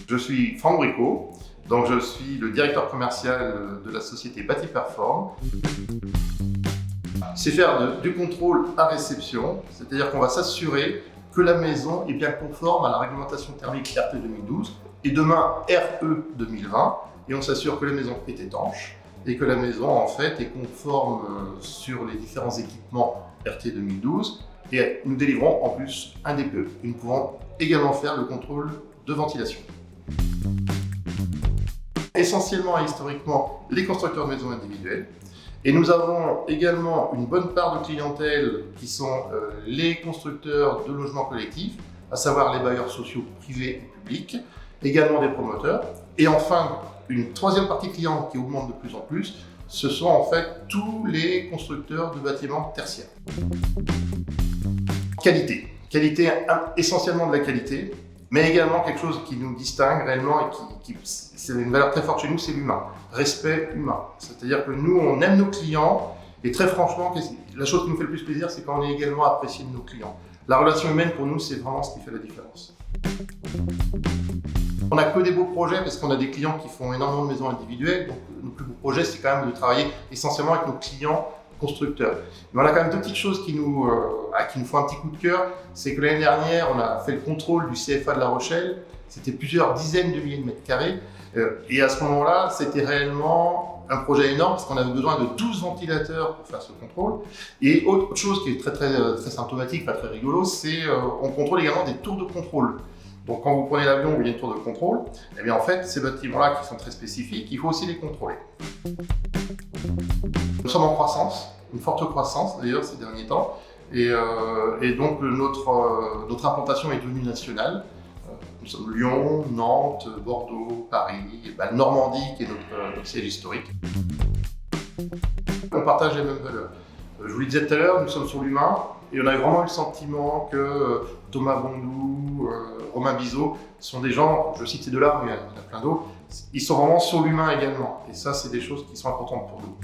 Je suis Franck Bricot, donc je suis le directeur commercial de la société Batiperform. C'est faire du contrôle à réception, c'est-à-dire qu'on va s'assurer que la maison est bien conforme à la réglementation thermique RT 2012 et demain RE 2020, et on s'assure que la maison est étanche et que la maison en fait est conforme sur les différents équipements RT 2012, et nous délivrons en plus un DPE. Et nous pouvons également faire le contrôle de ventilation. Essentiellement et historiquement les constructeurs de maisons individuelles. Et nous avons également une bonne part de clientèle qui sont les constructeurs de logements collectifs, à savoir les bailleurs sociaux privés et publics, également des promoteurs. Et enfin, une troisième partie client qui augmente de plus en plus, ce sont en fait tous les constructeurs de bâtiments tertiaires. Qualité. Qualité, essentiellement de la qualité, mais également quelque chose qui nous distingue réellement et c'est une valeur très forte chez nous, c'est l'humain. Respect humain. C'est-à-dire que nous, on aime nos clients et très franchement, la chose qui nous fait le plus plaisir, c'est quand on est également apprécié de nos clients. La relation humaine, pour nous, c'est vraiment ce qui fait la différence. On n'a que des beaux projets parce qu'on a des clients qui font énormément de maisons individuelles. Donc, nos plus beaux projets, c'est quand même de travailler essentiellement avec nos clients constructeurs. Mais on a quand même deux petites choses qui nous font un petit coup de cœur. C'est que l'année dernière, on a fait le contrôle du CFA de La Rochelle. C'était plusieurs dizaines de milliers de mètres carrés. Et à ce moment-là, c'était réellement un projet énorme parce qu'on avait besoin de 12 ventilateurs pour faire ce contrôle. Et autre chose qui est très symptomatique, pas très rigolo, c'est on contrôle également des tours de contrôle. Donc quand vous prenez l'avion où il y a une tour de contrôle, eh bien en fait, ces bâtiments-là qui sont très spécifiques, il faut aussi les contrôler. Nous sommes en croissance, une forte croissance d'ailleurs ces derniers temps, et donc notre implantation est devenue nationale. Nous sommes Lyon, Nantes, Bordeaux, Paris, et Normandie qui est notre siège historique. On partage les mêmes valeurs. Je vous le disais tout à l'heure, nous sommes sur l'humain et on a vraiment eu le sentiment que Thomas Bondou, Romain Bizot sont des gens, je cite ces deux-là, mais il y en a plein d'autres, ils sont vraiment sur l'humain également. Et ça, c'est des choses qui sont importantes pour nous.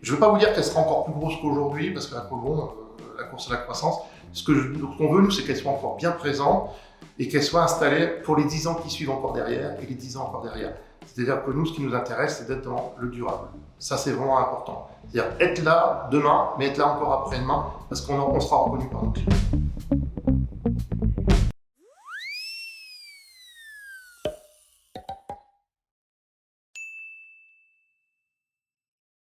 Je ne veux pas vous dire qu'elle sera encore plus grosse qu'aujourd'hui, parce qu'à quoi bon, la course à la croissance. Ce qu'on veut, nous, c'est qu'elle soit encore bien présente et qu'elle soit installée pour les 10 ans qui suivent encore derrière et les 10 ans encore derrière. C'est-à-dire que nous, ce qui nous intéresse, c'est d'être dans le durable. Ça, c'est vraiment important. C'est-à-dire être là demain, mais être là encore après-demain, parce qu'on sera reconnu par nos clients.